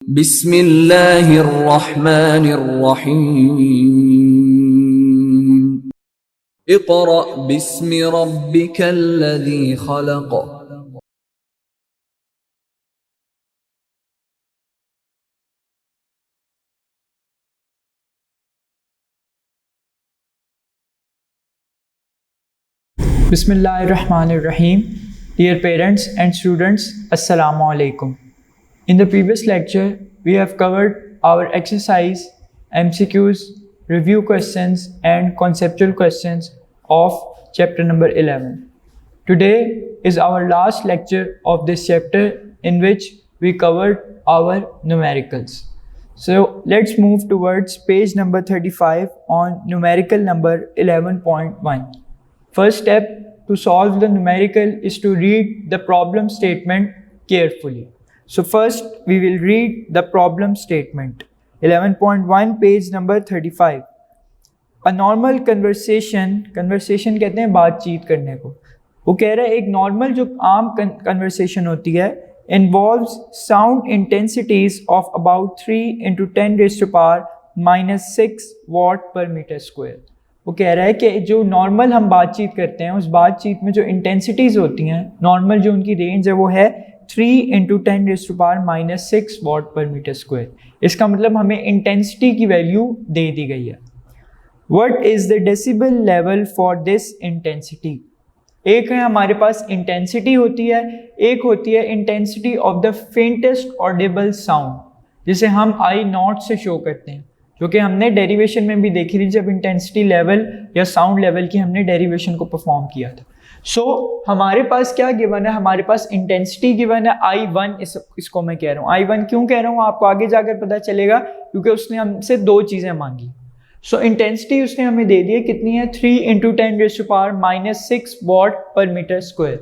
बिस्मिल्लाहिर्रहमानिर्रहीम। Iqra बिस्मि रब्बिकल्लज़ी खलक़। Bismillahirrahmanirrahim. Dear parents and students, Assalamu alaikum. In the previous lecture, we have covered our exercise, MCQs, review questions and conceptual questions of chapter number 11. Today is our last lecture of this chapter in which we covered our numericals. So let's move towards page number 35 on numerical number 11.1. First step to solve the numerical is to read the problem statement carefully. So first we will read the problem statement. 11.1 page number 35. A normal conversation कहते हैं बातचीत करने को. वो कह रहा है एक नॉर्मल जो आम कन्वर्सेशन होती है involves sound intensities of about 3 into 10 raised to power minus 6 watt per meter square. वो कह रहा है कि जो नॉर्मल हम बातचीत करते हैं उस बातचीत में जो इंटेंसिटीज़ होती हैं नॉर्मल जो उनकी रेंज है वो है 3 into 10 raised to power minus 6 watt per meter square. इसका मतलब हमें इंटेंसिटी की वैल्यू दे दी गई है. What is the decibel level for this intensity? एक है हमारे पास इंटेंसिटी होती है, एक होती है intensity of the faintest audible sound जिसे हम आई नॉट से शो करते हैं, जो कि हमने डेरिवेशन में भी देखी थी जब इंटेंसिटी लेवल या साउंड लेवल की हमने डेरिवेशन को परफॉर्म किया था. सो हमारे पास क्या गिवन है, हमारे पास इंटेंसिटी गिवन है I1. इसको मैं कह रहा हूँ I1 क्यों कह रहा हूँ आपको आगे जाकर पता चलेगा, क्योंकि उसने हमसे दो चीज़ें मांगी. सो इंटेंसिटी उसने हमें दे दी है कितनी है 3 into 10 raised to power minus 6 watt per meter square.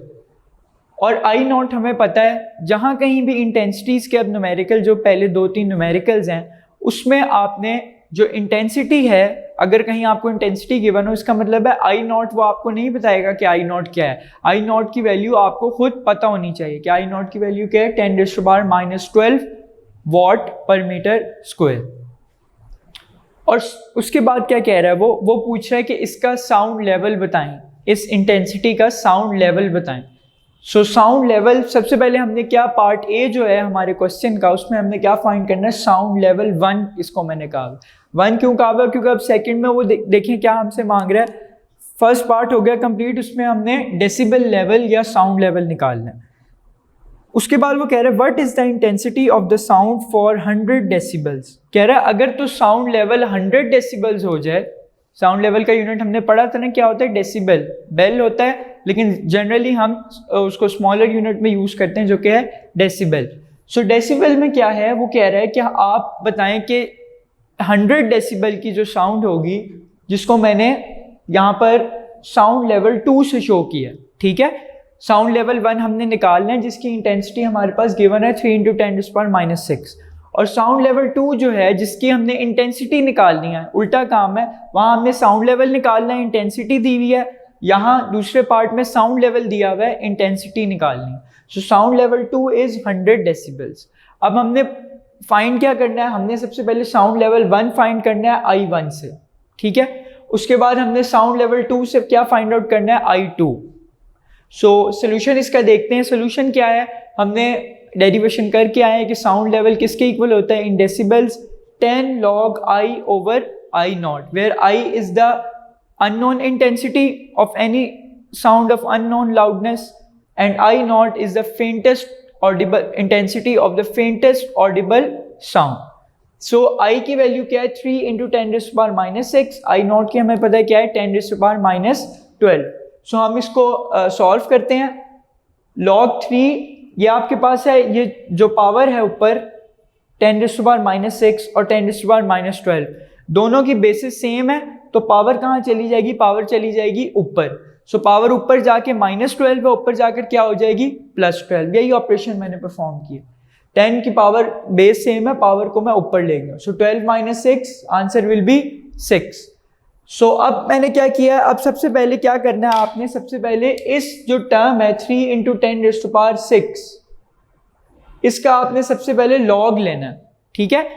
और आई नॉट हमें पता है. जहाँ कहीं भी इंटेंसिटीज़ के अब न्यूमेरिकल जो पहले 2-3 न्यूमेरिकल्स हैं उसमें आपने जो इंटेंसिटी है, अगर कहीं आपको इंटेंसिटी गिवन हो इसका मतलब है आई नॉट वो आपको नहीं बताएगा कि आई नॉट क्या है. आई नॉट की वैल्यू आपको खुद पता होनी चाहिए कि आई नॉट की वैल्यू क्या है 10 raised to power minus 12 watt per meter square. और उसके बाद क्या कह रहा है वो पूछ रहा है कि इसका साउंड लेवल बताएं, इस इंटेंसिटी का साउंड लेवल बताएं. सो साउंड लेवल सबसे पहले हमने क्या पार्ट ए जो है हमारे क्वेश्चन का उसमें हमने क्या फाइंड करना है, साउंड लेवल 1. इसको मैंने कहा 1 क्यों कहा, क्योंकि अब सेकंड में वो देखें क्या हमसे मांग रहा है. फर्स्ट पार्ट हो गया कंप्लीट, उसमें हमने डेसिबल लेवल या साउंड लेवल निकालना है. उसके बाद वो कह रहा है what is the intensity of the sound for 100 decibels. कह रहा है अगर तो साउंड लेवल 100 डेसिबल्स हो जाए, साउंड लेवल का यूनिट हमने पढ़ा था ना क्या होता है, डेसिबल. बेल होता है लेकिन जनरली हम उसको स्मॉलर यूनिट में यूज करते हैं जो कि है डेसिबल. सो डेसिबल में क्या है, वो कह रहा है कि आप बताएं कि 100 डेसिबल की जो साउंड होगी जिसको मैंने यहाँ पर साउंड लेवल 2 से शो किया, ठीक है. साउंड लेवल 1 हमने निकालना है जिसकी इंटेंसिटी हमारे पास गिवन है 3 into 10 raised to power minus 6. और साउंड लेवल 2 जो है जिसकी हमने इंटेंसिटी निकालनी है, उल्टा काम है. वहाँ हमने साउंड लेवल निकालना है, इंटेंसिटी दी हुई है. यहाँ दूसरे पार्ट में साउंड लेवल दिया हुआ है, इंटेंसिटी निकालनी है. So sound level 2 is 100 decibels. अब हमने फाइंड क्या करना है, हमने सबसे पहले साउंड लेवल 1 फाइंड करना है I1 से, ठीक है. उसके बाद हमने साउंड लेवल 2 से क्या फाइंड आउट करना है, I2. सो सोल्यूशन इसका देखते हैं. सोल्यूशन क्या है, हमने डेरिवेशन करके आए हैं कि साउंड लेवल किसके इक्वल होता है इन decibels, 10 log I over I naught, where I is the unknown intensity of any sound of unknown loudness and I naught is the faintest audible intensity of the faintest audible sound. So I की value क्या है 3 into 10 raised to power minus 6. I naught की हमें पता है क्या है 10 raised to power minus 12. सो हम इसको सॉल्व करते हैं. log 3 ये आपके पास है, ये जो पावर है ऊपर 10 raised to power minus 6 और 10 raised to power minus 12 दोनों की बेसिस सेम है, तो पावर कहाँ चली जाएगी, पावर चली जाएगी ऊपर. सो पावर ऊपर जाके -12 है, ऊपर जाकर क्या हो जाएगी +12. यही ऑपरेशन मैंने परफॉर्म किया. 10 की पावर बेस सेम है, पावर को मैं ऊपर ले गया. सो 12 minus 6 आंसर विल बी 6. सो अब मैंने क्या किया, अब सबसे पहले क्या करना है आपने, सबसे पहले इस जो टर्म है 3 into 10 raised to power 6 इसका आपने सबसे पहले लॉग लेना है. ठीक है,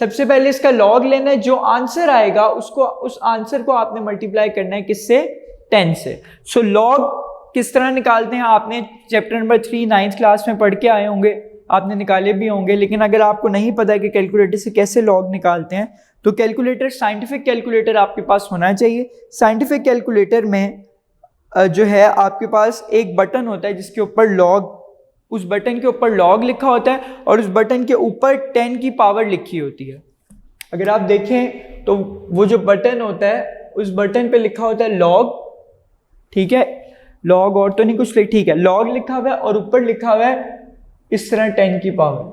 सबसे पहले इसका लॉग लेना है, जो आंसर आएगा उसको, उस आंसर को आपने मल्टीप्लाई करना है किससे, 10 से। सो लॉग किस तरह निकालते हैं, आपने चैप्टर नंबर 3 9th क्लास में पढ़ के आए होंगे, आपने निकाले भी होंगे, लेकिन अगर आपको नहीं पता है कि कैलकुलेटर से कैसे लॉग निकालते हैं, तो कैलकुलेटर, साइंटिफिक कैलकुलेटर आपके पास होना चाहिए। साइंटिफिक कैलकुलेटर में जो है आपके पास एक बटन होता है जिसके ऊपर लॉग, उस बटन के ऊपर लॉग लिखा होता है और उस बटन के ऊपर 10 की पावर लिखी होती है। अगर आप देखें तो वो जो बटन होता है उस बटन पे लिखा होता है लॉग, ठीक है, लॉग और तो नहीं कुछ, ठीक है, लॉग लिखा हुआ है और ऊपर लिखा हुआ है इस तरह 10 की पावर,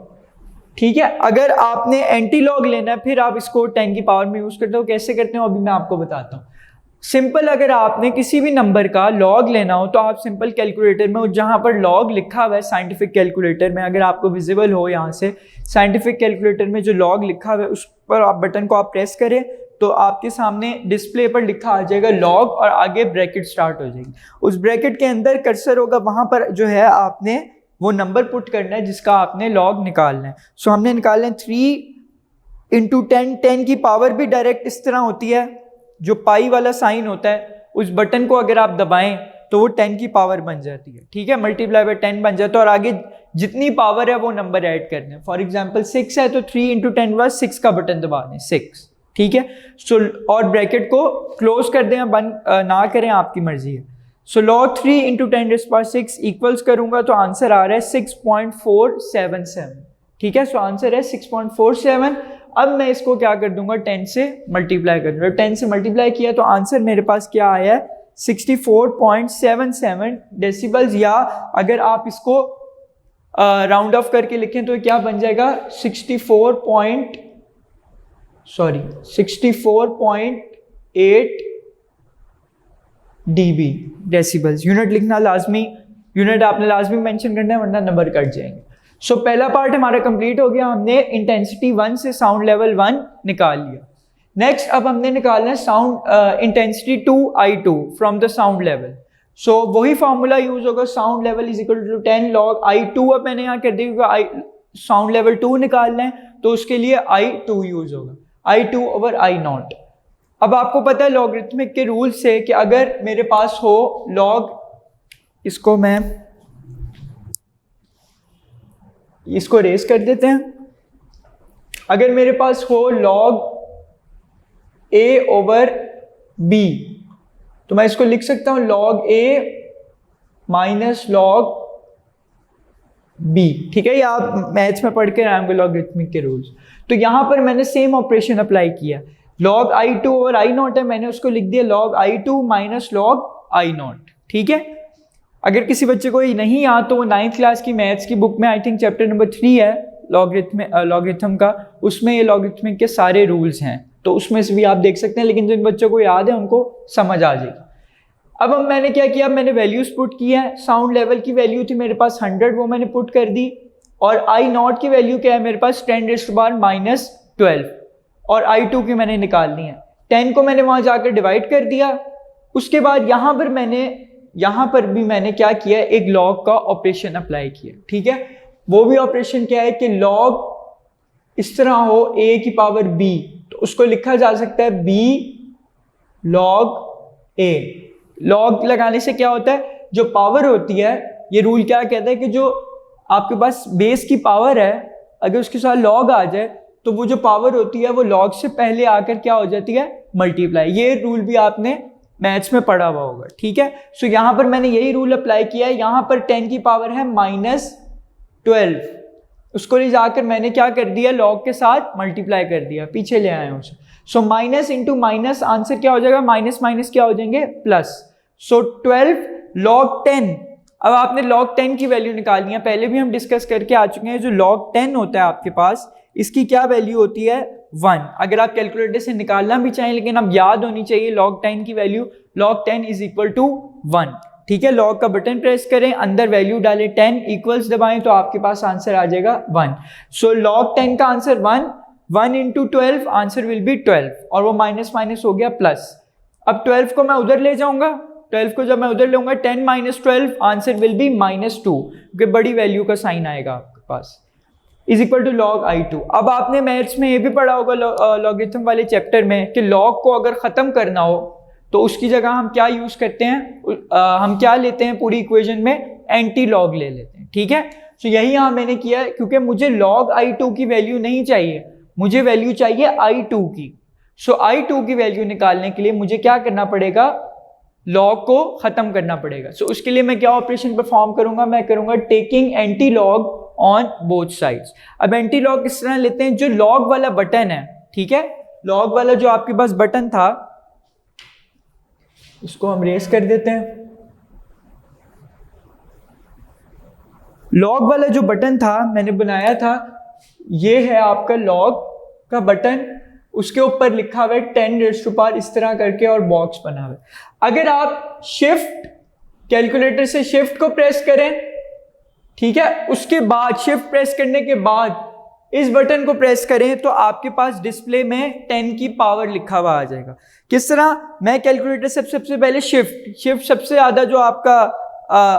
ठीक है। अगर आपने एंटी लॉग लेना है फिर आप इसको 10 की पावर में यूज करते हो, कैसे करते हो अभी मैं आपको बताता हूँ। सिंपल, अगर आपने किसी भी नंबर का लॉग लेना हो तो आप सिंपल कैलकुलेटर में जहां पर लॉग लिखा हुआ है, साइंटिफिक कैलकुलेटर में, अगर आपको विजिबल हो यहाँ से, साइंटिफिक कैलकुलेटर में जो लॉग लिखा हुआ है उस पर आप बटन को आप प्रेस करें तो आपके सामने डिस्प्ले पर लिखा आ जाएगा लॉग और आगे ब्रैकेट स्टार्ट हो जाएगी। उस ब्रैकेट के अंदर कर्सर होगा, वहां पर जो है आपने वो नंबर पुट करना है जिसका आपने लॉग निकालना है। सो हमने निकालना है 3 × 10, 10 की पावर भी डायरेक्ट इस तरह होती है, जो पाई वाला साइन होता है उस बटन को अगर आप दबाएं तो वो 10 की पावर बन जाती है, ठीक है, मल्टीप्लाई बाय 10 बन जाता है और आगे जितनी पावर है वो नंबर ऐड करने हैं। फॉर एग्जांपल 6 है तो 3 × 10 बाद 6 का बटन दबा दें, 6, ठीक है। सो और ब्रैकेट को क्लोज कर दें, बंद ना करें, आपकी मर्जी है। सो लॉग 3 × 10⁶ इक्वल्स करूंगा तो आंसर आ रहा है 6.477, ठीक है। सो आंसर है 6.47। अब मैं इसको क्या कर दूंगा, 10 से मल्टीप्लाई कर दूंगा। 10 से मल्टीप्लाई किया तो आंसर मेरे पास क्या आया है, 64.77 डेसिबल्स, या अगर आप इसको राउंड ऑफ करके लिखें तो क्या बन जाएगा, 64.8 dB डेसिबल्स। यूनिट लिखना लाजमी, यूनिट आपने लाजमी मेंशन करना है वरना नंबर कट जाएंगे। सो पहला पार्ट हमारा कंप्लीट हो गया, हमने इंटेंसिटी 1 से साउंड लेवल 1 निकाल लिया। नेक्स्ट अब हमने निकालना है sound intensity 2I2 from the sound level. So वही फॉर्मूला यूज होगा, sound level is equal to 10 log I2। अब मैंने यहाँ कर दिया साउंड लेवल 2 निकालना है तो उसके लिए I2 यूज होगा, I2 ओवर I0। अब आपको पता है लॉगरिथमिक के रूल से कि अगर मेरे पास हो लॉग, इसको मैं इसको रेस कर देते हैं, अगर मेरे पास हो log A ओवर B तो मैं इसको लिख सकता हूं log A minus log B, ठीक है। ये आप मैथ्स में पढ़ के आए होंगे लॉगरिथमिक के रूल्स। तो यहां पर मैंने सेम ऑपरेशन अप्लाई किया, log I2 ओवर I0 है, मैंने उसको लिख दिया log I2 minus log I0, ठीक है। अगर किसी बच्चे को ये नहीं आता तो वो 9th क्लास की मैथ्स की बुक में आई थिंक चैप्टर नंबर 3 है लॉगरिथम का, उसमें ये लॉगरिथमिक के सारे रूल्स हैं, तो उसमें से भी आप देख सकते हैं, लेकिन जिन बच्चों को याद है उनको समझ आ जाएगी। अब मैंने क्या किया, मैंने वैल्यूज पुट की है। साउंड लेवल की वैल्यू थी मेरे पास 100, वो मैंने पुट कर दी, और I0 की वैल्यू क्या है मेरे पास 10⁻⁻12 और I2 की मैंने निकालनी है। 10 को मैंने वहां जाकर डिवाइड कर दिया। उसके बाद यहाँ पर भी मैंने क्या किया, एक लॉग का ऑपरेशन अप्लाई किया, ठीक है। वो भी ऑपरेशन क्या है कि लॉग इस तरह हो a की पावर b, तो उसको लिखा जा सकता है b log a। लॉग लगाने से क्या होता है, जो पावर होती है, ये रूल क्या कहता है कि जो आपके पास बेस की पावर है अगर उसके साथ लॉग आ जाए तो वो जो पावर होती है वो लॉग से पहले आकर क्या हो जाती है, मल्टीप्लाई। ये रूल भी आपने मैथ्स में पढ़ा हुआ होगा, ठीक है। सो यहां पर मैंने यही रूल अप्लाई किया है। यहां पर 10 की पावर है -12, उसको ले जाकर मैंने क्या कर दिया, लॉग के साथ मल्टीप्लाई कर दिया, पीछे ले आए उसे। So minus into minus answer क्या हो जाएगा, माइनस माइनस क्या हो जाएंगे, प्लस। सो 12 log 10। अब आपने log 10 की वैल्यू निकालनी है, पहले भी हम डिस्कस करके आ चुके हैं। जो log 10 होता है आपके पास, इसकी क्या वैल्यू होती है, 1। अगर आप कैलकुलेटर से निकालना भी चाहें, लेकिन अब याद होनी चाहिए log 10 की value, log 10 is equal to 1, ठीक है। log का बटन प्रेस करें, अंदर वैल्यू डालें 10, इक्वल्स दबाएं तो आपके पास आंसर आ जाएगा 1। सो log 10 का answer 1 into 12 answer will B 12, और वो माइनस माइनस हो गया प्लस। अब 12 को मैं उधर ले जाऊंगा, 12 को जब मैं उधर लूंगा 10 - 12 आंसर विल बी -2, क्योंकि बड़ी वैल्यू का साइन आएगा आपके पास। Is equal to log i2। अब आपने मैथ्स में ये भी पढ़ा होगा लॉगरिथम वाले चैप्टर में कि लॉग को अगर ख़त्म करना हो तो उसकी जगह हम क्या यूज़ करते हैं, हम क्या लेते हैं पूरी इक्वेशन में, एंटी लॉग ले लेते हैं। ठीक है, तो यही यहाँ मैंने किया है, क्योंकि मुझे log i2 की वैल्यू नहीं चाहिए, मुझे वैल्यू चाहिए i2 की। सो i2 की वैल्यू निकालने के लिए मुझे क्या करना पड़ेगा, लॉग को खत्म करना पड़ेगा। सो उसके लिए मैं क्या ऑपरेशन परफॉर्म करूंगा, मैं करूंगा taking anti log on both sides. अब एंटी लॉग किस तरह लेते हैं, जो लॉग वाला बटन है, ठीक है, लॉग वाला जो आपके पास बटन था उसको हम रेस कर देते हैं। लॉग वाला जो बटन था मैंने बनाया था, ये है आपका लॉग का बटन, उसके ऊपर लिखा हुआ है 10⁻⁴ इस तरह करके और बॉक्स बना हुआ है। अगर आप शिफ्ट कैलकुलेटर से शिफ्ट को प्रेस करें, ठीक है, उसके बाद शिफ्ट प्रेस करने के बाद इस बटन को प्रेस करें तो आपके पास डिस्प्ले में 10 की पावर लिखा हुआ आ जाएगा। किस तरह, मैं कैलकुलेटर से सबसे पहले शिफ्ट सबसे ज्यादा जो आपका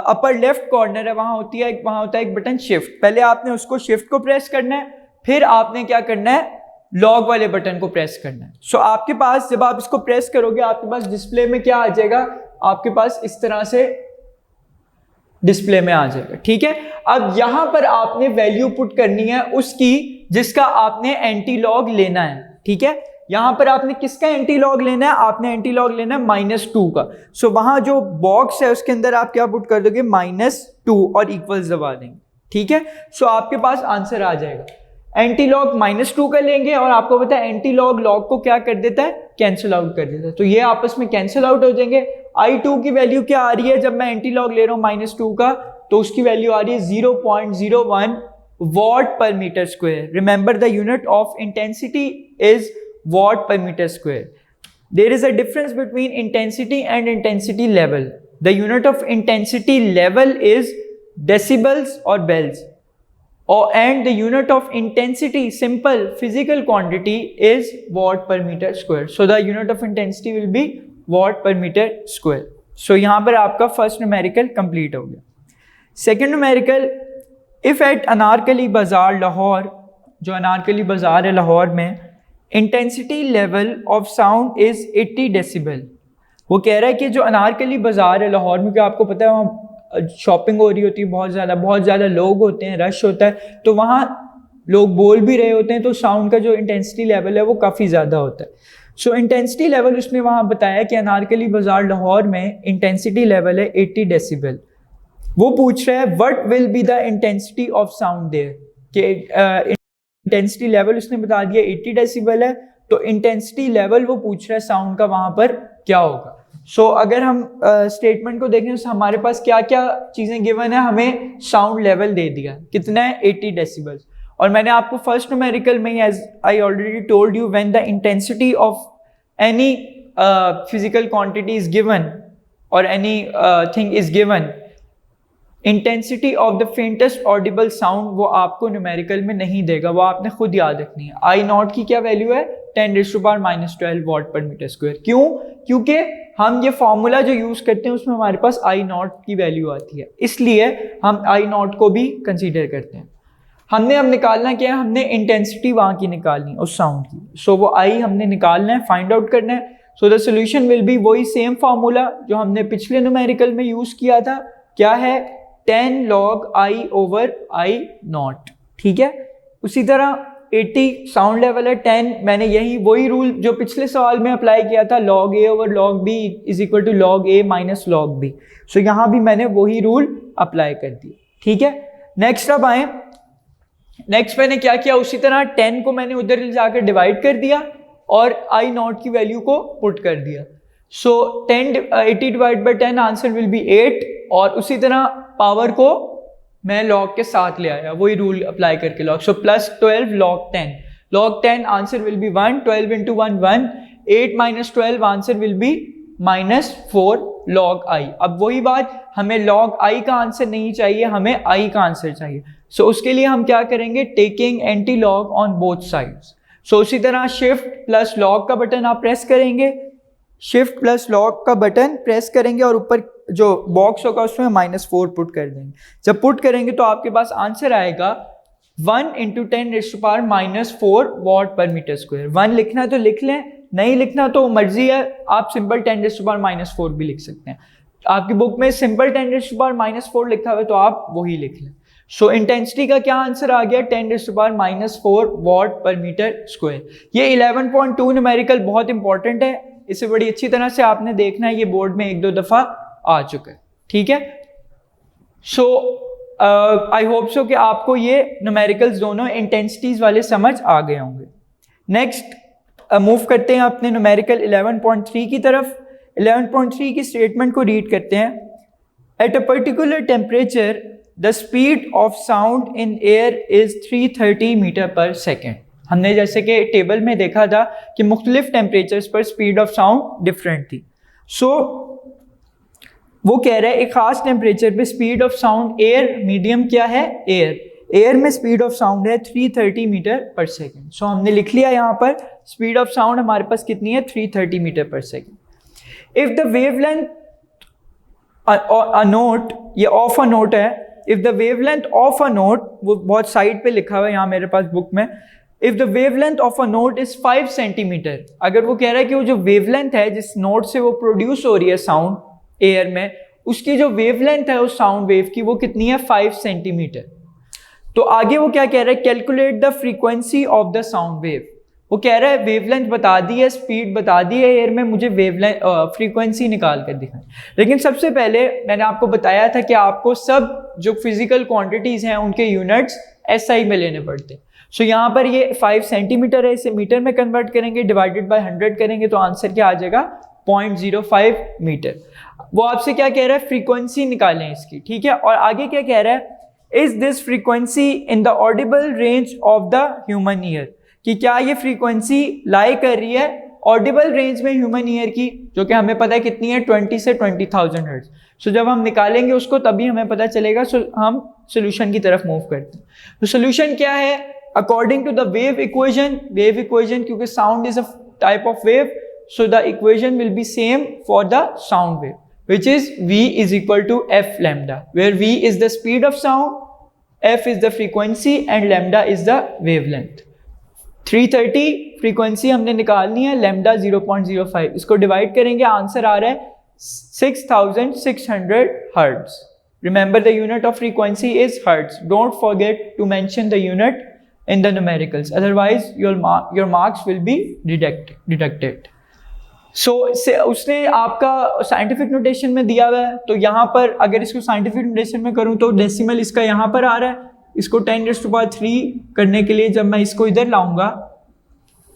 अपर लेफ्ट कॉर्नर है वहां होता है एक बटन शिफ्ट, पहले आपने उसको शिफ्ट को प्रेस करना है, फिर आपने क्या करना है, लॉग वाले बटन को प्रेस करना है। सो आपके पास जब आप इसको प्रेस करोगे आपके पास डिस्प्ले में क्या आ जाएगा, आपके पास इस तरह से डिस्प्ले में आ जाएगा। ठीक है, अब यहां पर आपने वैल्यू पुट करनी है उसकी जिसका आपने एंटी लॉग लेना है। ठीक है, यहां पर आपने किसका एंटी लॉग लेना है, आपने एंटी लॉग लेना है -2 का। सो वहां जो बॉक्स है उसके अंदर आप क्या पुट कर दोगे, -2 और इक्वल्स दबा देंगे। ठीक है, सो आपके पास आंसर आ जाएगा। एंटी लॉग -2 का लेंगे और आपको पता है एंटी लॉग लॉग को क्या कर देता है, कैंसिल आउट कर देता है, तो ये आपस में कैंसिल आउट हो जाएंगे। i2 की वैल्यू क्या आ रही है, जब मैं एंटी लॉग ले रहा हूं -2 का, तो उसकी वैल्यू आ रही है 0.01 watt per metre square. Remember the unit of intensity is watt per meter square. There is a difference between intensity and intensity level. The unit of intensity level is decibels or bells. And the unit of intensity, simple physical quantity, is watt per meter square. So the unit of intensity will be watt per meter square. So यहाँ पर आपका first numerical complete हो गया। Second numerical, if at Anarkali बाजार लाहौर, जो अनारकली बाजार है लाहौर में, intensity level of sound is 80 decibel. वो कह रहा है कि जो अनारकली बाजार है लाहौर में, क्या आपको पता है वहाँ शॉपिंग हो रही होती है, बहुत ज़्यादा लोग होते हैं, रश होता है, तो वहाँ लोग बोल भी रहे होते हैं, तो साउंड का जो इंटेंसिटी लेवल है वो काफ़ी ज़्यादा होता है। सो इंटेंसिटी लेवल उसने वहाँ बताया कि अनारकली बाजार लाहौर में इंटेंसिटी लेवल है 80 डेसिबल। वो पूछ रहा है what will be the intensity of sound there, कि इंटेंसिटी लेवल उसने बता दिया 80 डेसिबल है, तो इंटेंसिटी लेवल वो पूछ रहा है साउंड का वहां पर क्या होगा। सो अगर हम स्टेटमेंट को देखें तो हमारे पास क्या क्या चीजें गिवन है, हमें साउंड लेवल दे दिया कितना है, 80 डेसिबल। और मैंने आपको फर्स्ट न्यूमेरिकल में, as I already told you, when the intensity of any physical quantity is given और anything is given, intensity of the faintest audible sound वो आपको न्यूमेरिकल में नहीं देगा, वो आपने खुद याद रखनी है। I0 की क्या वैल्यू है, 10⁻⁻12 वॉट पर मीटर स्क्वायर। क्यों, क्योंकि हम ये फॉर्मूला जो यूज करते हैं उसमें हमारे पास I0 की वैल्यू आती है, इसलिए हम I0 को भी कंसीडर करते हैं। हमने अब निकालना क्या है, हमने इंटेंसिटी वहां की निकालनी उस साउंड की। सो वो I हमने निकालना है, फाइंड आउट करना है। So the solution will be वही सेम फार्मूला जो हमने पिछले न्यूमेरिकल में यूज किया था, क्या है, 10 log I/I0। ठीक है, उसी तरह 80 साउंड लेवल है 10, मैंने वही रूल जो पिछले सवाल में अप्लाई किया था, log A/log B is equal to log A minus log B। So यहाँ भी मैंने वही रूल अप्लाई कर दिया। ठीक है, नेक्स्ट अब आए, नेक्स्ट मैंने क्या किया, उसी तरह 10 को मैंने उधर जाकर डिवाइड कर दिया और I0 की वैल्यू को पुट कर दिया। सो 80 divide by 10 answer will B 8, और उसी तरह पावर को मैं लॉग के साथ ले आया, वही रूल अप्लाई करके log. So +12 log 10 answer will B 1, 12 into 1 1, 8 - 12 answer will B -4 log I। अब वही बात, हमें log I का आंसर नहीं चाहिए, हमें I का आंसर चाहिए। सो उसके लिए हम क्या करेंगे, taking anti log on both sides. So उसी तरह शिफ्ट प्लस लॉग का बटन आप प्रेस करेंगे, शिफ्ट प्लस लॉग का बटन प्रेस करेंगे और ऊपर जो बॉक्स होगा उसमें -4 पुट कर देंगे। जब पुट करेंगे तो आपके पास आंसर आएगा 1 into 10⁻⁻4 what per metre square. 1 लिखना है तो लिख लें, नहीं लिखना तो मर्जी है, आप सिंपल 10⁻⁻4 भी लिख सकते हैं। आपकी बुक में सिंपल 10⁻⁻4 लिखा हुआ है तो आप वही लिख लें। सो इंटेंसिटी का क्या आंसर आ गया, 10⁻⁻4 वॉट पर मीटर स्क्वायर। ये 11.2 न्यूमेरिकल बहुत इंपॉर्टेंट है, इसे बड़ी अच्छी तरह से आपने देखना है, ये बोर्ड में 1-2 दफा आ चुका है, ठीक है। सो आई होप सो कि आपको ये न्यूमेरिकल्स दोनों इंटेंसिटीज वाले समझ आ गए होंगे। नेक्स्ट मूव करते हैं अपने न्यूमेरिकल 11.3 की तरफ। 11.3 की स्टेटमेंट को रीड करते हैं। At a particular temperature the speed of sound in air is 330 metre per second. हमने जैसे कि टेबल में देखा था कि मुख्तलिफ टेम्परेचर्स पर स्पीड ऑफ साउंड डिफरेंट थी। सो वो कह रहे हैं एक खास टेम्परेचर पे speed of sound, air medium क्या है, एयर में स्पीड ऑफ साउंड है 330 मीटर पर सेकेंड। सो हमने लिख लिया यहाँ पर स्पीड ऑफ साउंड हमारे पास कितनी है, 330 metre per second. If the wavelength a note, ये ऑफ अ नोट है, if the wavelength of a note, वो बहुत साइड पे लिखा हुआ है यहाँ मेरे पास बुक में, if the wavelength of a note is 5 centimetre. अगर वो कह रहा है कि वो जो वेवलेंथ है जिस नोट से वो प्रोड्यूस हो रही है साउंड एयर में, उसकी जो वेवलेंथ है उस साउंड वेव की वो कितनी है, 5 सेंटीमीटर। तो आगे वो क्या कह रहा है, calculate the frequency of the sound wave. वो कह रहा है वेवलेंथ बता दी है, स्पीड बता दी है एयर में, मुझे वेवलेंथ फ्रीक्वेंसी निकाल कर दिखाएं। लेकिन सबसे पहले मैंने आपको बताया था कि आपको सब जो फिजिकल क्वांटिटीज हैं उनके यूनिट्स SI में लेने पड़ते हैं। सो यहाँ पर ये 5 सेंटीमीटर है, इसे मीटर में कन्वर्ट करेंगे, डिवाइडेड बाय 100 करेंगे तो आंसर क्या आ जाएगा, 0.05 मीटर। वो आपसे क्या कह रहा है, फ्रीक्वेंसी निकालें इसकी, ठीक है। और आगे क्या कह रहा है, is this frequency in the Audible range of the human ear, कि क्या ये फ्रीक्वेंसी लाई कर रही है ऑडिबल रेंज में ह्यूमन ईयर की, जो कि हमें पता है कितनी है, 20 से 20,000 हर्ट्ज। सो जब हम निकालेंगे उसको तभी हमें पता चलेगा। सो हम सोल्यूशन की तरफ मूव करते हैं। तो सोल्यूशन क्या है, according to the wave equation, क्योंकि sound is a type of wave, so the equation will be same for the sound wave, which is V is equal to F lambda, where V is the speed of sound, F is the frequency and lambda is the wavelength। 330 frequency हमने निकालनी है, lambda 0.05, इसको divide करेंगे, answer आ रहा है 6600 hertz. Remember the unit of frequency is hertz. Don't forget to mention the unit in the numericals, otherwise your marks will be deducted। सो उसने आपका scientific notation में दिया हुआ है, तो यहाँ पर अगर इसको साइंटिफिक नोटेशन में करूँ तो डेसिमल इसका यहाँ पर आ रहा है। इसको 10⁻³ करने के लिए जब मैं इसको इधर लाऊंगा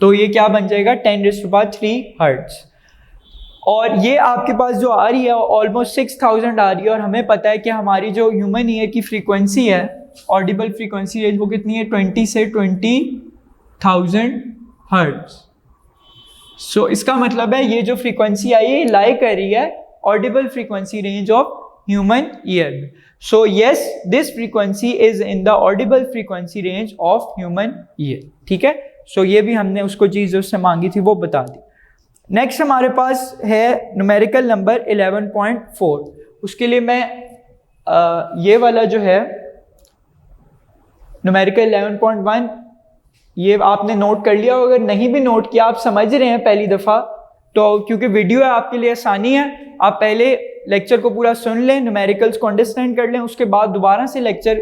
तो ये क्या बन जाएगा, 10⁻³ हर्ट्ज। और ये आपके पास जो आ रही है ऑलमोस्ट 6000 आ रही है, और हमें पता है कि हमारी जो ह्यूमन ईयर की फ्रीक्वेंसी है, ऑडिबल फ्रीक्वेंसी रेंज, वो कितनी है, 20 से 20,000 हर्ट्ज। सो इसका मतलब है ये जो फ्रीक्वेंसी आई है लाई कर रही है Audible frequency range of human ear. So yes, this frequency is in the Audible frequency range of human ear, ठीक है। सो ये भी हमने उसको चीज़ उससे मांगी थी वो बता दी। नेक्स्ट हमारे पास है न्यूमेरिकल नंबर 11.4। उसके लिए मैं ये वाला जो है न्यूमेरिकल 11.1, ये आपने नोट कर लिया, अगर नहीं भी नोट किया, आप समझ रहे हैं पहली दफ़ा, तो क्योंकि वीडियो है आपके लिए आसानी है, आप पहले लेक्चर को पूरा सुन लें, न्यूमेरिकल्स को अंडरस्टैंड कर लें, उसके बाद दोबारा से लेक्चर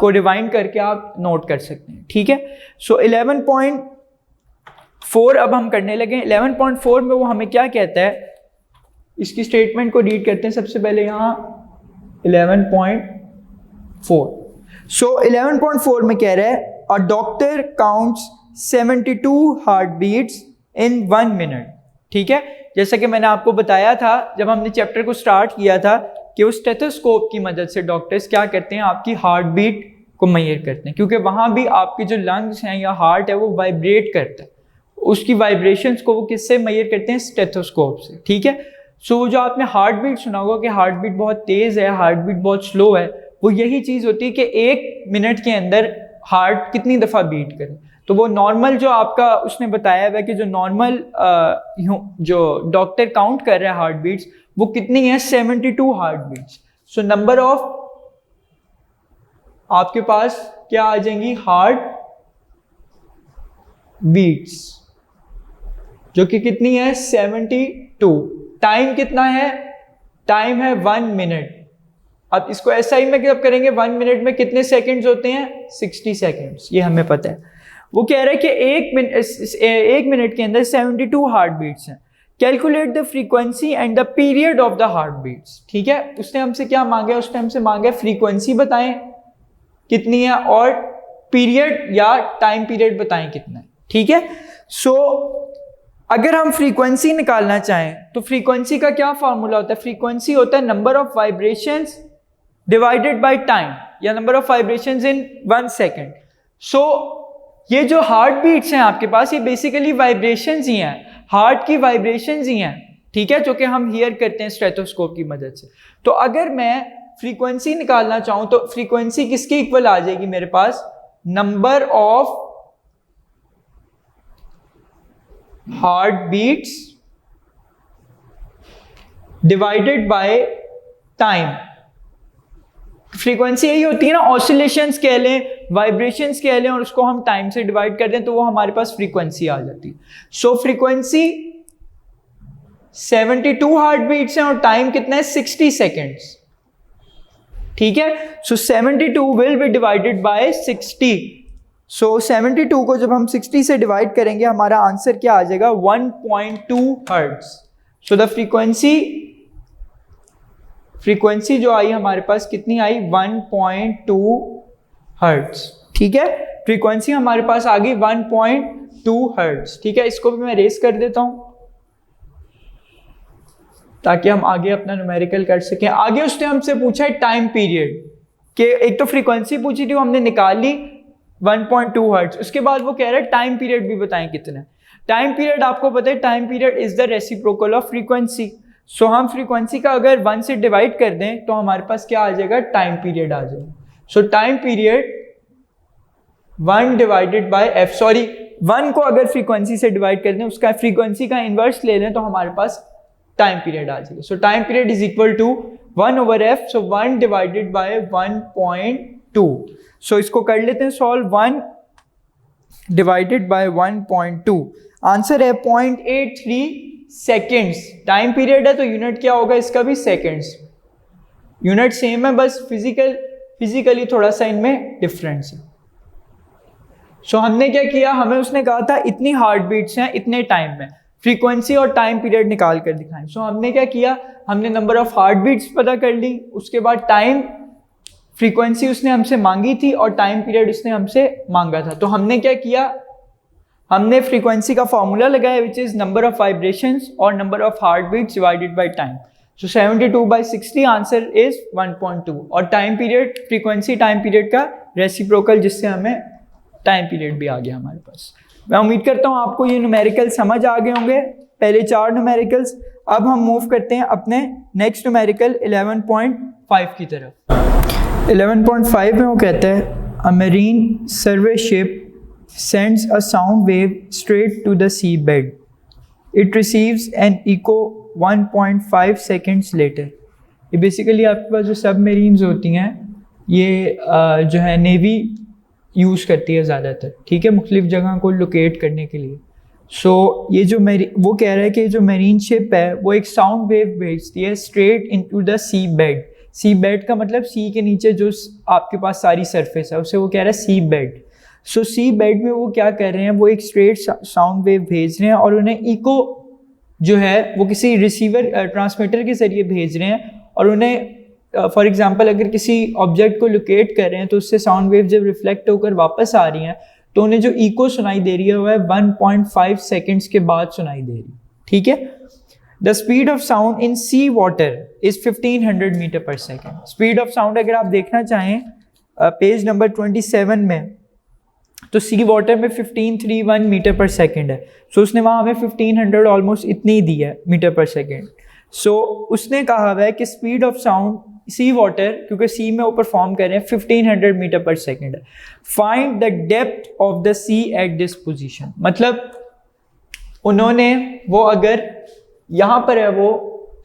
को रिवाइंड करके आप नोट कर सकते हैं, ठीक है। सो 11.4 अब हम करने लगे। 11.4 में वो हमें क्या कहता है, इसकी स्टेटमेंट को रीड करते हैं सबसे पहले यहाँ 11.4। सो 11.4 में कह रहा है A doctor counts 72 heartbeats in 1 minute, ठीक है। जैसा कि मैंने आपको बताया था जब हमने चैप्टर को स्टार्ट किया था कि उस स्टेथोस्कोप की मदद से डॉक्टर्स क्या करते हैं, आपकी हार्ट बीट को मेजर करते हैं, क्योंकि वहाँ भी आपके जो लंग्स हैं या हार्ट है वो वाइब्रेट करता है, उसकी वाइब्रेशंस को वो किससे मेजर करते हैं, स्टेथोस्कोप से, ठीक है। सो जो आपने हार्ट बीट सुना होगा कि हार्ट बीट बहुत तेज़ है, हार्ट बीट बहुत स्लो है, वो यही चीज़ होती है कि 1 मिनट के अंदर हार्ट कितनी दफ़ा बीट करे। तो वो नॉर्मल जो आपका उसने बताया हुआ है कि जो नॉर्मल जो डॉक्टर काउंट कर रहा है हार्ट बीट्स, वो कितनी है, 72 heart beats. So number of आपके पास क्या आ जाएंगी, हार्ट बीट्स, जो कि कितनी है 72। टाइम कितना है, टाइम है 1 मिनट। अब इसको ऐसा ही में जब करेंगे 1 मिनट में कितने सेकंड्स होते हैं, 60 सेकंड्स, ये हमें पता है। वो कह रहा है कि एक मिनट के अंदर 72 हार्ट बीट्स हैं। Calculate the frequency and the period of the heart beats. ठीक है, उसने हमसे क्या मांगा, उसने हमसे मांगा फ्रीक्वेंसी बताएं कितनी है और पीरियड या टाइम पीरियड बताएं कितना है। ठीक है, सो अगर हम फ्रीक्वेंसी निकालना चाहें तो फ्रीक्वेंसी का क्या फार्मूला होता है, फ्रीक्वेंसी होता है number of vibrations divided by time, या number of vibrations in 1 second. So ये जो हार्ट बीट्स हैं आपके पास, ये बेसिकली वाइब्रेशंस ही हैं, हार्ट की वाइब्रेशंस ही हैं। ठीक है, जो कि हम हियर करते हैं स्टेथोस्कोप की मदद से। तो अगर मैं फ्रीक्वेंसी निकालना चाहूं तो फ्रीक्वेंसी किसके इक्वल आ जाएगी मेरे पास, number of heart beats divided by time. Frequency यही होती है ना, ऑसिलेशंस कह लें, वाइब्रेशंस कह लें, और उसको हम टाइम से डिवाइड कर दें तो वो हमारे पास फ्रीक्वेंसी आ जाती है। सो फ्रीक्वेंसी 72 हार्ट बीट्स हैं और टाइम कितना है 60 सेकेंड्स। ठीक है, सो 72 विल बी डिवाइडेड बाय 60। सो 72 को जब हम 60 से डिवाइड करेंगे हमारा आंसर क्या आ जाएगा, 1.2 हर्ट्ज। सो द फ्रीक्वेंसी जो आई हमारे पास कितनी आई, 1.2 हर्ट्ज। ठीक है, फ्रीक्वेंसी हमारे पास आ गई 1.2 हर्ट्ज। ठीक है, इसको भी मैं रेस कर देता हूं ताकि हम आगे अपना न्यूमेरिकल कर सकें। आगे उसने हमसे पूछा है टाइम पीरियड, कि एक तो फ्रीक्वेंसी पूछी थी वो हमने निकाल ली 1.2 हर्ट्ज, उसके बाद वो कह रहा है टाइम पीरियड भी बताएं कितना है। टाइम पीरियड आपको पता है, time period is the reciprocal of frequency. So हम फ्रीक्वेंसी का अगर 1 से डिवाइड कर दें तो हमारे पास क्या आ जाएगा, टाइम पीरियड आ जाएगा। So time period 1 divided bye F, sorry 1 को अगर फ्रीक्वेंसी से डिवाइड कर दें, उसका फ्रीक्वेंसी का इनवर्स ले लें तो हमारे पास टाइम पीरियड आ जाएगा। So time period is equal to 1/f, so 1 divided by 1.2। So इसको कर लेते हैं सॉल्व, 1 डिवाइडेड बाय 1.2, आंसर है 0.83 सेकेंड्स। टाइम पीरियड है तो यूनिट क्या होगा इसका भी, सेकेंड्स। यूनिट सेम है, बस फिजिकली थोड़ा सा इनमें डिफरेंस है। सो हमने क्या किया, हमें उसने कहा था इतनी हार्ट बीट्स हैं इतने टाइम में, फ्रीक्वेंसी और टाइम पीरियड निकाल कर दिखाएं। सो हमने क्या किया, हमने नंबर ऑफ हार्ट बीट्स पता कर ली, उसके बाद टाइम, फ्रीक्वेंसी उसने हमसे मांगी थी और टाइम पीरियड उसने हमसे मांगा था। तो हमने क्या किया, हमने फ्रीक्वेंसी का फॉर्मूला लगाया which is number of vibrations और number of heart beats divided by time. So 72/60 answer is 1.2, और time period, frequency time period का रेसिप्रोकल, जिससे हमें टाइम पीरियड भी आ गया हमारे पास। मैं उम्मीद करता हूँ आपको ये न्यूमेरिकल समझ आ गए होंगे, पहले 4 न्यूमेरिकल्स। अब हम मूव करते हैं अपने नेक्स्ट न्यूमेरिकल 11.5 की तरफ। 11.5 में वो कहता है, a marine survey ship sends a sound wave straight to the seabed. It receives an echo 1.5 seconds later. ये बेसिकली आपके पास जो सबमरीन्स होती हैं ये जो है नेवी यूज़ करती है ज़्यादातर। ठीक है, मुख्तलिफ जगह को लोकेट करने के लिए। सो ये जो वो कह रहा है कि जो मरीन शिप है वो एक साउंड वेव भेजती है straight into the sea bed. Sea bed का मतलब सी के नीचे जो आपके पास सारी सरफेस है उसे वो कह रहा है सी बेड। सो सी बेड में वो क्या कर रहे हैं, वो एक स्ट्रेट साउंड वेव भेज रहे हैं और उन्हें इको जो है वो किसी रिसीवर ट्रांसमीटर के ज़रिए भेज रहे हैं, और उन्हें फॉर एग्जांपल अगर किसी ऑब्जेक्ट को लोकेट कर रहे हैं तो उससे साउंड वेव जब रिफ्लेक्ट होकर वापस आ रही हैं तो उन्हें जो इको सुनाई दे रही है वो है 1.5 सेकेंड्स के बाद सुनाई दे रही है। ठीक है, the speed of sound in sea water is 1500 metre per second. Speed of sound अगर आप देखना चाहें पेज नंबर 27 में, तो सी वाटर में 1531 मीटर पर सेकेंड है। सो उसने वहाँ हमें 1500 ऑलमोस्ट इतनी दी है मीटर पर सेकेंड। सो उसने कहा हुआ है कि speed of sound sea water, क्योंकि सी में वो परफॉर्म कर रहे हैं, 1500 मीटर पर सेकेंड है। Find the depth of the sea at this position. मतलब उन्होंने वो अगर यहाँ पर है वो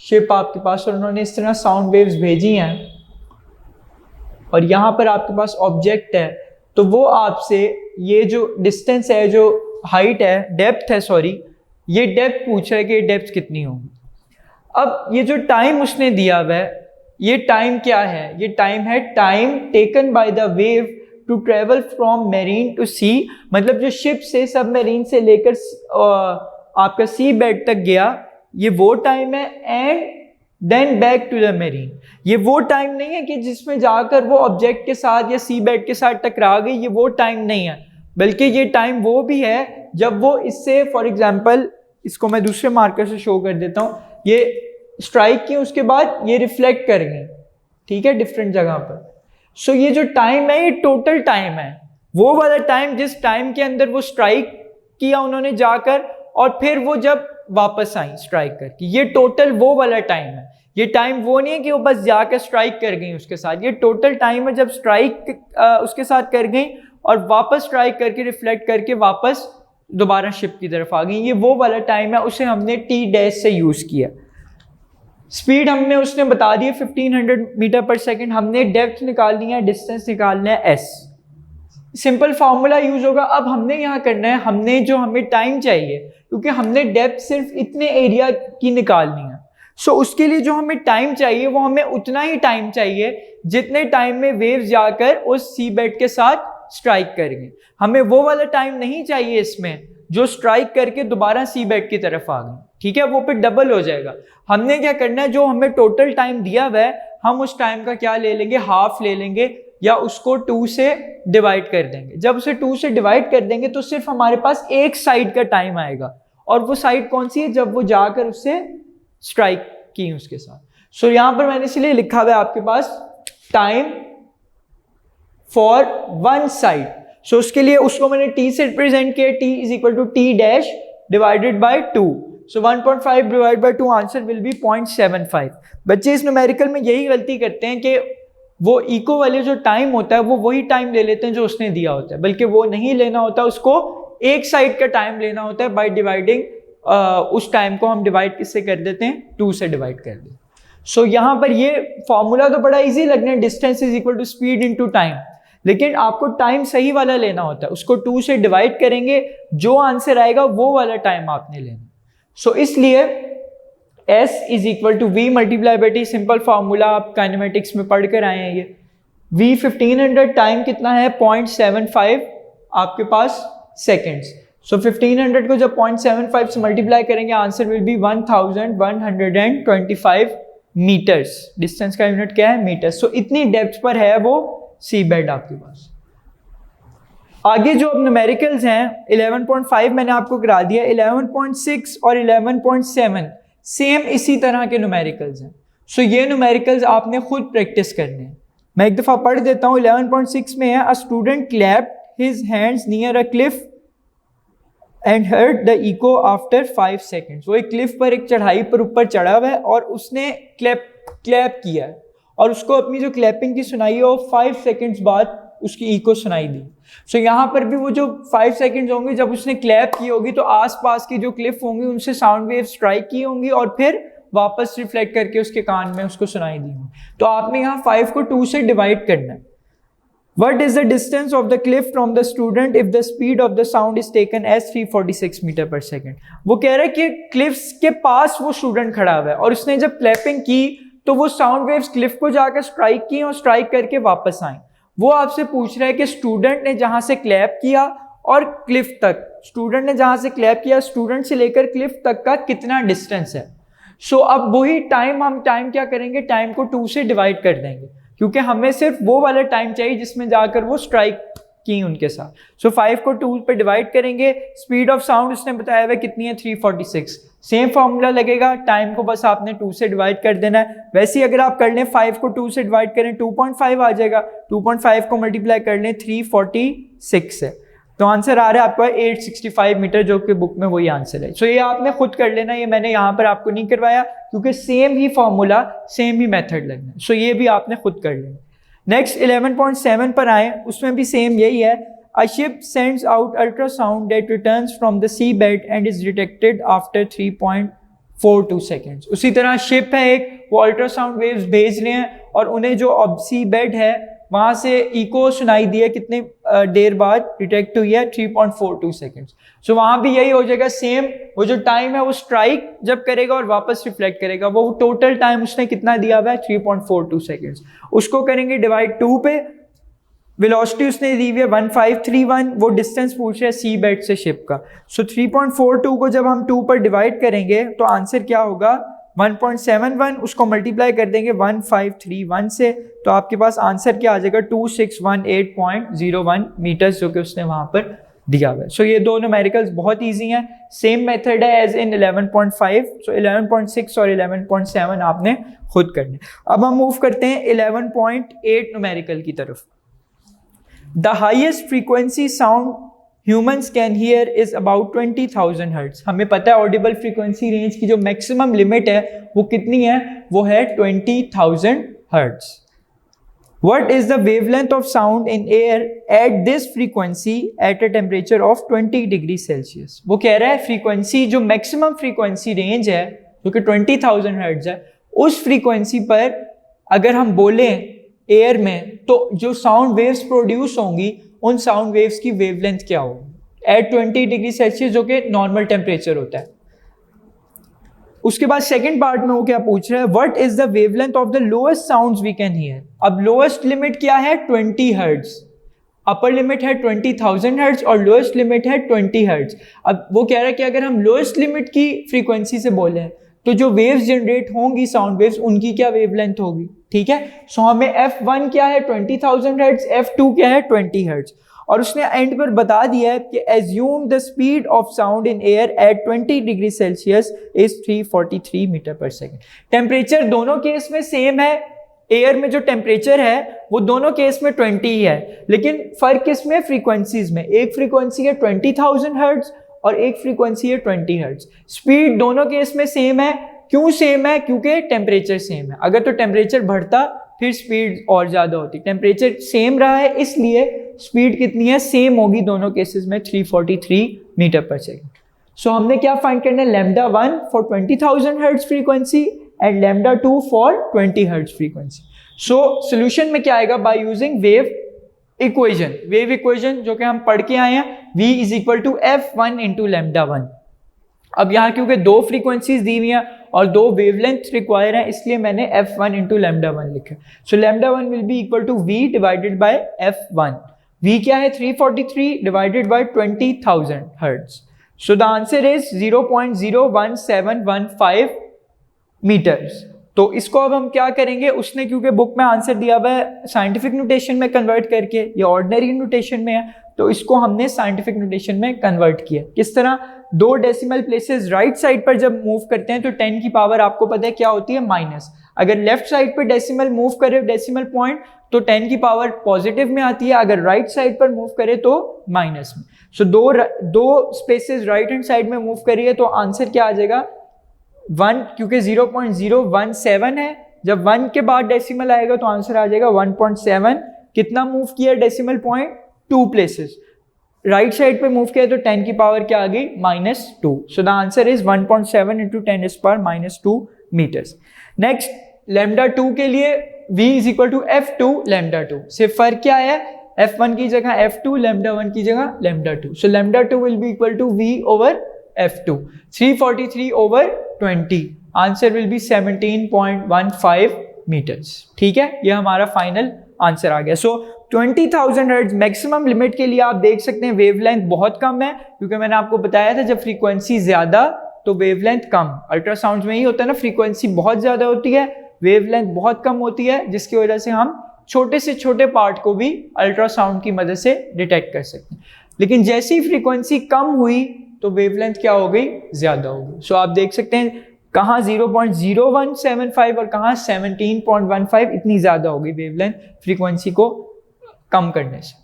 शिप आपके पास और उन्होंने इस तरह साउंड वेव्स भेजी हैं और यहाँ पर आपके पास ऑब्जेक्ट है, तो वो आपसे ये जो डिस्टेंस है, जो हाइट है, डेप्थ है सॉरी, ये डेप्थ पूछ रहा है कि ये डेप्थ कितनी होगी। अब ये जो टाइम उसने दिया हुआ है, ये टाइम क्या है? ये टाइम है time taken by the wave to travel from marine to sea, मतलब जो शिप से सबमरीन से लेकर आपका सी बेड तक गया, ये वो टाइम है। And then back to the marine, ये वो टाइम नहीं है कि जिसमें जाकर वो ऑब्जेक्ट के साथ या सी बेड के साथ टकरा गई, ये वो टाइम नहीं है, बल्कि ये टाइम वो भी है जब वो इससे, फॉर एग्जांपल इसको मैं दूसरे मार्कर से शो कर देता हूँ, ये स्ट्राइक की उसके बाद ये रिफ्लेक्ट कर गई, ठीक है, डिफरेंट जगह पर। सो ये जो टाइम है ये टोटल टाइम है, वो वाला टाइम जिस टाइम के अंदर वो स्ट्राइक किया उन्होंने जाकर, और फिर वो जब वापस आई स्ट्राइक करके, ये टोटल वो वाला टाइम है। ये टाइम वो नहीं है कि वो बस जाकर स्ट्राइक कर गई उसके साथ, ये टोटल टाइम है जब स्ट्राइक उसके साथ कर गई और वापस स्ट्राइक करके रिफ्लेक्ट करके वापस दोबारा शिप की तरफ आ गई, ये वो वाला टाइम है, उसे हमने टी डैश से यूज किया। स्पीड हमने उसने बता दी 1500 मीटर पर सेकेंड, हमने डेप्थ निकालनी है, डिस्टेंस निकालना है एस, सिंपल फार्मूला यूज होगा। अब हमने यहाँ करना है, हमने जो हमें टाइम चाहिए, क्योंकि हमने डेप्थ सिर्फ इतने एरिया की निकालनी है, सो उसके लिए जो हमें टाइम चाहिए वो हमें उतना ही टाइम चाहिए जितने टाइम में वेव्स जाकर उस सी बेड के साथ स्ट्राइक करेंगे। हमें वो वाला टाइम नहीं चाहिए इसमें जो स्ट्राइक करके दोबारा सी बेड की तरफ आ गई, ठीक है, वो फिर डबल हो जाएगा। हमने क्या करना है, जो हमें टोटल टाइम दिया हुआ है, हम उस टाइम का क्या ले लेंगे, हाफ ले लेंगे, या उसको 2 से डिवाइड कर देंगे। जब उसे 2 से डिवाइड कर देंगे तो सिर्फ हमारे पास एक साइड का टाइम आएगा, और वो साइड कौन सी है, जब वो जाकर उससे स्ट्राइक की उसके साथ। सो यहां पर मैंने इसलिए लिखा हुआ है आपके पास time for one side. So उसके लिए उसको मैंने टी से रिप्रेजेंट किया, T is equal to T dash divided by 2। So 1.5 divide by 2, answer will be 0.75। बच्चे इस न्यूमेरिकल में यही गलती करते हैं कि वो इको वाले जो टाइम होता है वो वही टाइम ले लेते हैं जो उसने दिया होता है, बल्कि वो नहीं लेना होता, उसको एक साइड का टाइम लेना होता है। बाय डिवाइडिंग उस टाइम को हम डिवाइड किससे कर देते हैं, 2 से डिवाइड कर देते हैं। सो यहाँ पर ये फॉर्मूला तो बड़ा इजी लगना है, distance is equal to speed into time, लेकिन आपको टाइम सही वाला लेना होता है, उसको 2 से डिवाइड करेंगे, जो आंसर आएगा वो वाला टाइम आपने लेना। सो इसलिए S is equal to V multiply by T, simple formula आप काइनेमेटिक्स में पढ़ कर आए हैं। ये V 1500 टाइम कितना है, 0.75 आपके पास सेकेंड्स। सो 1500 को जब 0.75 से मल्टीप्लाई करेंगे, answer will be 1125 metres. Distance का यूनिट क्या है, मीटर। सो इतनी डेप्थ पर है वो सी बेड आपके पास। आगे जो अब न्यूमेरिकल्स हैं, 11.5 मैंने आपको करा दिया, 11.6 और 11.7 सेम इसी तरह के न्यूमेरिकल्स हैं। सो ये न्यूमेरिकल्स आपने खुद प्रैक्टिस करने हैं। मैं एक दफ़ा पढ़ देता हूँ। 11.6 में है, a student clapped his hands near a cliff and heard the echo after 5 seconds. वो एक क्लिफ पर, एक चढ़ाई पर ऊपर चढ़ा हुआ है और उसने क्लैप किया है, और उसको अपनी जो क्लैपिंग की सुनाई है वो 5 सेकेंड्स बाद उसकी इको सुनाई दी। सो यहाँ पर भी वो जो 5 सेकेंड्स होंगे जब उसने क्लैप की होगी, तो आसपास की जो क्लिफ होंगी उनसे साउंड वेव स्ट्राइक की होंगी और फिर वापस रिफ्लेक्ट करके उसके कान में उसको सुनाई दी होंगी। तो आपने यहाँ 5 को 2 से डिवाइड करना है। What is the distance of the cliff from the student if the speed of the sound is taken as 346 metre per second? वो कह रहा है कि क्लिफ्स के पास वो स्टूडेंट खड़ा हुआ है और उसने जब क्लैपिंग की तो वो साउंड वेव्स क्लिफ को जाकर स्ट्राइक की और स्ट्राइक करके वापस आई। वो आपसे पूछ रहा है कि स्टूडेंट ने जहां से क्लैप किया और क्लिफ तक, स्टूडेंट ने जहां से क्लैप किया स्टूडेंट से लेकर क्लिफ तक का कितना डिस्टेंस है। सो अब वही टाइम, हम टाइम क्या करेंगे, टाइम को 2 से डिवाइड कर देंगे, क्योंकि हमें सिर्फ वो वाला टाइम चाहिए जिसमें जाकर वो स्ट्राइक की उनके साथ। सो 5 को 2 पे डिवाइड करेंगे। स्पीड ऑफ साउंड उसने बताया हुआ कितनी है, 346। सेम फॉर्मूला लगेगा, टाइम को बस आपने 2 से डिवाइड कर देना है। वैसे ही अगर आप कर लें 5 को 2 से डिवाइड करें 2.5 आ जाएगा, 2.5 को मल्टीप्लाई कर लें 346 है, तो आंसर आ रहा है आपका 865 मीटर, जो कि बुक में वही आंसर है। सो ये आपने खुद कर लेना, ये मैंने यहाँ पर आपको नहीं करवाया क्योंकि सेम ही फॉर्मूला, सेम ही मेथड लगना है। सो ये भी आपने खुद कर लेना। नेक्स्ट 11.7 पर आए, उसमें भी सेम यही है। A ship sends out ultrasound that returns from the seabed and is detected after 3.42 seconds. उसी तरह शिप है एक, वो अल्ट्रासाउंड वेव्स भेज रहे हैं और उन्हें जो सी बेड है वहाँ से इको सुनाई दी है, कितने देर बाद डिटेक्ट हुई है, 3.42 सेकेंड्स। सो वहाँ भी यही हो जाएगा सेम, वो जो टाइम है वो स्ट्राइक जब करेगा और वापस रिफ्लेक्ट करेगा, वो टोटल टाइम उसने कितना दिया हुआ है 3.42 सेकेंड्स। उसको करेंगे डिवाइड 2 पे, वेलोसिटी उसने दी हुई है 1531, वो डिस्टेंस पूछ रहा है सी बेड से शिप का। सो 3.42 को जब हम 2 पर डिवाइड करेंगे तो आंसर क्या होगा 1.71, उसको मल्टीप्लाई कर देंगे 1531 से, तो आपके पास आंसर क्या आ जाएगा 2618.01 मीटर्स, जो कि उसने वहां पर दिया हुआ है। सो ये दो न्यूमेरिकल्स बहुत इजी हैं, सेम मेथड है एज इन 11.5, सो 11.6 और 11.7 आपने खुद करने। अब हम मूव करते हैं 11.8 न्यूमेरिकल की तरफ। The highest frequency sound humans can hear is about 20,000 hertz. हमें पता है ऑडिबल फ्रीक्वेंसी रेंज की जो मैक्सिमम लिमिट है वो कितनी है, वो है 20,000 hertz. What is the wavelength of sound in air at this frequency at a temperature of 20 degree Celsius? वो कह रहा है फ्रीक्वेंसी, जो मैक्सिमम फ्रीक्वेंसी रेंज है जो कि 20,000 हर्ट्ज है, उस फ्रीक्वेंसी पर अगर हम बोलें एयर में तो जो साउंड वेव्स प्रोड्यूस होंगी उन साउंड वेव्स की वेवलेंथ क्या होगी एट 20 डिग्री सेल्सियस, जो कि नॉर्मल टेम्परेचर होता है। उसके बाद सेकंड पार्ट में वो क्या पूछ रहा है, what is the wavelength of the lowest sounds we can hear. अब लोएस्ट लिमिट क्या है 20 हर्ट्ज, अपर लिमिट है 20,000 हर्ट्ज और लोएस्ट लिमिट है 20 हर्ट्ज। अब वो कह रहा है कि अगर हम लोएस्ट लिमिट की फ्रीक्वेंसी से बोले तो जो वेव्स जनरेट होंगी साउंड वेव्स, उनकी क्या वेवलेंथ होगी, ठीक है। सो हमें F1 क्या है 20,000 हर्ट्ज, F2 क्या है 20 हर्ट्ज, और उसने एंड पर बता दिया है कि assume the speed of sound in air at 20 degree Celsius is 343 metre per second. Temperature दोनों केस में सेम है, एयर में जो टेम्परेचर है वो दोनों केस में 20 ही है, लेकिन फर्क किसमें, फ्रीक्वेंसीज में। एक फ्रीक्वेंसी है 20,000 हर्ट्ज और एक फ्रीक्वेंसी है 20 हर्ट्ज। स्पीड दोनों केस में सेम है, क्यों सेम है, क्योंकि टेम्परेचर सेम है। अगर तो टेम्परेचर बढ़ता फिर स्पीड और ज्यादा होती, टेम्परेचर सेम रहा है इसलिए स्पीड कितनी है, सेम होगी दोनों केसेस में 343 मीटर पर सेकेंड। सो हमने क्या फाइंड करना है, lambda 1 for 20,000 hertz frequency and lambda 2 for 20 hertz frequency. So solution में क्या आएगा, by using wave equation, wave equation जो कि हम पढ़ के आए हैं, v is equal to F1 into lambda 1। अब यहाँ क्योंकि दो फ्रीक्वेंसीज दी हुई हैं और दो वेवलेंथ रिक्वायर है, इसलिए मैंने F1 इंटू लैम्डा 1 लिखा। So lambda 1 will be equal to v divided by F1। v क्या है 343 divided by 20,000 hertz. So the answer is 0.01715 metres. तो इसको अब हम क्या करेंगे, उसने क्योंकि बुक में आंसर दिया हुआ है साइंटिफिक नोटेशन में कन्वर्ट करके, ये ऑर्डिनरी नोटेशन में है, तो इसको हमने साइंटिफिक नोटेशन में कन्वर्ट किया। किस तरह, दो डेसिमल प्लेसेस राइट साइड पर जब मूव करते हैं तो 10 की पावर आपको पता है क्या होती है, माइनस। अगर लेफ्ट साइड पर डेसिमल मूव करे डेसिमल पॉइंट तो 10 की पावर पॉजिटिव में आती है, अगर राइट साइड पर मूव करे तो माइनस में। सो दो स्पेसेस राइट हैंड साइड में मूव करिए तो आंसर क्या आ जाएगा 1, क्योंकि 0.017 है, जब 1 के बाद डेसिमल आएगा तो आंसर आ जाएगा 1.7। कितना मूव किया decimal point, 2 places. Right side पे मूव किया तो 10 की पावर क्या आ गई, -2। So the answer is 1.7 into 10⁻⁻2 metres. Next lambda 2 के लिए v is equal to F2 lambda 2। सिर्फ फर्क क्या है, F1 की जगह F2, लैम्डा 1 की जगह lambda 2। So lambda 2 will be equal to v over F2, 343 over 20, answer will be 17.15 metres. ठीक है, ये हमारा फाइनल आंसर आ गया। सो 20,000 हर्ट्ज मैक्सिमम लिमिट के लिए आप देख सकते हैं वेवलेंथ बहुत कम है, क्योंकि मैंने आपको बताया था जब फ्रीक्वेंसी ज्यादा तो वेवलेंथ कम। अल्ट्रासाउंड में ही होता है ना, फ्रीक्वेंसी बहुत ज्यादा होती है, वेवलेंथ बहुत कम होती है, जिसकी वजह से हम छोटे से छोटे पार्ट को भी अल्ट्रासाउंड की मदद से डिटेक्ट कर सकते हैं। लेकिन जैसी फ्रीक्वेंसी कम हुई तो वेवलेंथ क्या हो गई, ज्यादा हो गई। सो आप देख सकते हैं कहाँ 0.0175 और कहाँ 17.15, इतनी ज्यादा हो गई वेवलेंथ फ्रीक्वेंसी को कम करने से।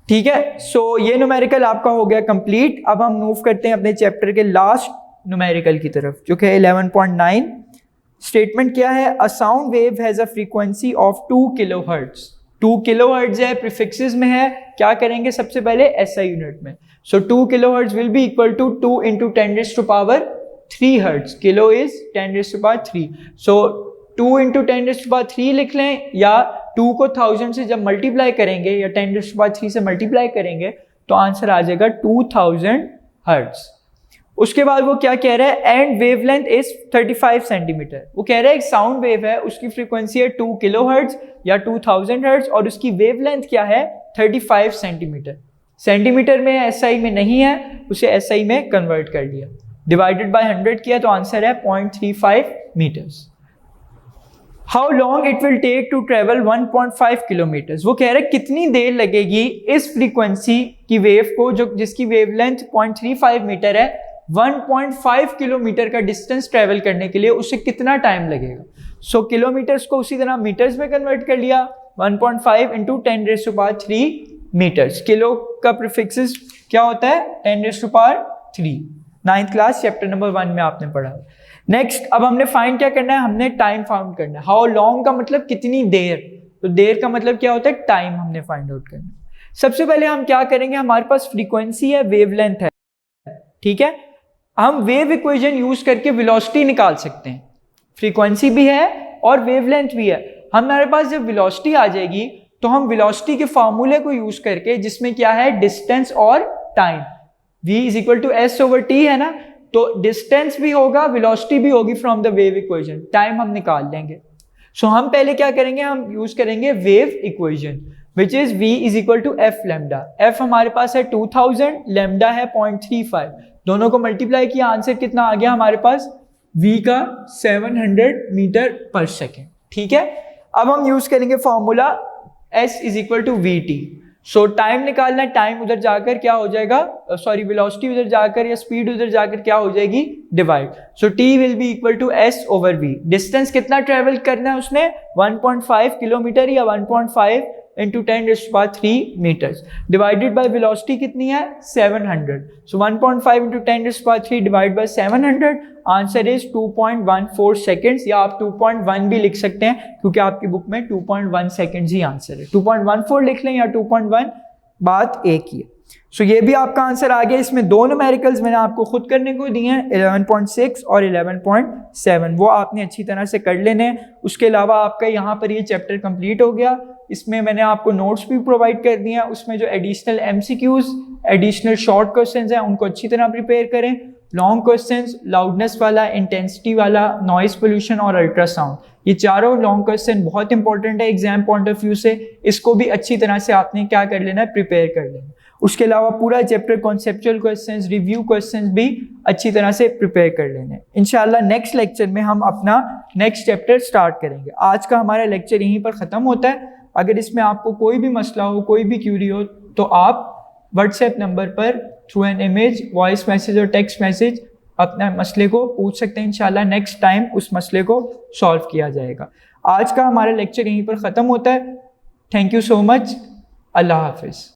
ठीक है, सो ये न्यूमेरिकल आपका हो गया कंप्लीट। अब हम मूव करते हैं अपने चैप्टर के लास्ट न्यूमेरिकल की तरफ, जो कि 11.9। स्टेटमेंट क्या है, a sound wave has a frequency of 2 kilohertz. 2 kilohertz है, प्रीफिक्सेस में है, क्या करेंगे सबसे पहले SI यूनिट में। So 2 kilohertz will be equal to 2 into 10⁻³ hertz. Kilo is 10⁻³ सो 2 इंटू 10⁻³ लिख लें या 2 को 1000 से जब मल्टीप्लाई करेंगे या 10⁻³ से मल्टीप्लाई करेंगे तो आंसर आ जाएगा 2000 हर्ट्ज। उसके बाद वो क्या कह रहा है, एंड वेवलेंथ इज 35 सेंटीमीटर। वो कह रहा है एक साउंड वेव है, उसकी फ्रीक्वेंसी है 2 किलोहर्ट्ज या 2000 हर्ट्ज और उसकी वेवलेंथ क्या है 35 सेंटीमीटर। सेंटीमीटर में एसआई में नहीं है, उसे एसआई में कन्वर्ट कर दिया, डिवाइडेड बाय 100 किया तो आंसर है 0.35 metres. How long it will take to travel 1.5 kilometres. वो कह रहे हैं कितनी देर लगेगी इस फ्रीक्वेंसी की वेव को जो जिसकी वेवलेंथ 0.35 मीटर है 1.5 किलोमीटर का डिस्टेंस ट्रेवल करने के लिए उसे कितना टाइम लगेगा। सो किलोमीटर्स को उसी तरह मीटर्स में कन्वर्ट कर लिया, 1.5 इंटू 10⁻³ मीटर्स। किलो का प्रीफिक्सेस क्या होता है 10⁻3, 9th क्लास चैप्टर नंबर 1 में आपने पढ़ा। नेक्स्ट अब हमने फाइंड क्या करना है, हमने टाइम फाउंड करना है। हाउ लॉन्ग का मतलब कितनी देर, तो देर का मतलब क्या होता है टाइम हमने फाइंड आउट करना है। सबसे पहले हम क्या करेंगे, हमारे पास फ्रीक्वेंसी है, वेवलेंथ है, ठीक है। हम वेव इक्वेशन यूज करके वेलोसिटी निकाल सकते हैं, फ्रीक्वेंसी भी है और वेवलेंथ भी है। हमारे पास जब वेलोसिटी आ जाएगी तो हम वेलोसिटी के फॉर्मूले को यूज करके, जिसमें क्या है डिस्टेंस और टाइम, v = s/t है ना, तो डिस्टेंस भी होगा वेलोसिटी भी होगी from the wave equation, time हम निकाल लेंगे। सो हम पहले क्या करेंगे, हम यूज करेंगे wave equation which is v = f lambda. f हमारे पास है 2000, लैम्डा है 0.35, दोनों को मल्टीप्लाई किया, आंसर कितना आ गया हमारे पास v का 700 मीटर पर सेकेंड, ठीक है। अब हम यूज करेंगे फॉर्मूला s = vt। सो टाइम निकालना है, टाइम उधर जाकर क्या हो जाएगा, सॉरी वेलोसिटी उधर जाकर या स्पीड उधर जाकर क्या हो जाएगी divide. So t will be equal to s/v। Distance कितना ट्रेवल करना है उसने 1.5 किलोमीटर या 1.5 into 10⁻³ metres, divided by velocity कितनी है 700। So 1.5 into 10⁻³ divide by 700, answer is 2.14 seconds, या आप 2.1 भी लिख सकते हैं क्योंकि आपकी बुक में 2.1 सेकेंड्स ही आंसर है। 2.14 लिख लें या 2.1, बात एक ही है। सो ये भी आपका आंसर आ गया। इसमें दो न्यूमेरिकल्स मैंने आपको खुद करने को दिए हैं, 11.6 और 11.7, वो आपने अच्छी तरह से कर लेने हैं। उसके अलावा आपका यहाँ पर ये चैप्टर कंप्लीट हो गया। इसमें मैंने आपको नोट्स भी प्रोवाइड कर दिए हैं, उसमें जो additional MCQs, additional short questions हैं उनको अच्छी तरह प्रिपेयर करें। लॉन्ग क्वेश्चंस, लाउडनेस वाला, इंटेंसिटी वाला, नॉइस पोल्यूशन और अल्ट्रासाउंड, ये चारों लॉन्ग क्वेश्चन बहुत इंपॉर्टेंट है एग्जाम पॉइंट ऑफ व्यू से। इसको भी अच्छी तरह से आपने क्या कर लेना है, प्रिपेयर कर लेना। उसके अलावा पूरा chapter conceptual questions, review questions भी अच्छी तरह से प्रिपेयर कर लेने। इंशाल्लाह नेक्स्ट लेक्चर में हम अपना नेक्स्ट चैप्टर स्टार्ट करेंगे। आज का हमारा लेक्चर यहीं पर ख़त्म होता है। अगर इसमें आपको कोई भी मसला हो, कोई भी क्यूरी हो, तो आप व्हाट्सएप नंबर पर through an image, voice message और टेक्स्ट मैसेज अपने मसले को पूछ सकते हैं। इंशाल्लाह नेक्स्ट टाइम उस मसले को सॉल्व किया जाएगा। आज का हमारा लेक्चर यहीं पर ख़त्म होता है। Thank you so much. अल्लाह हाफिज़।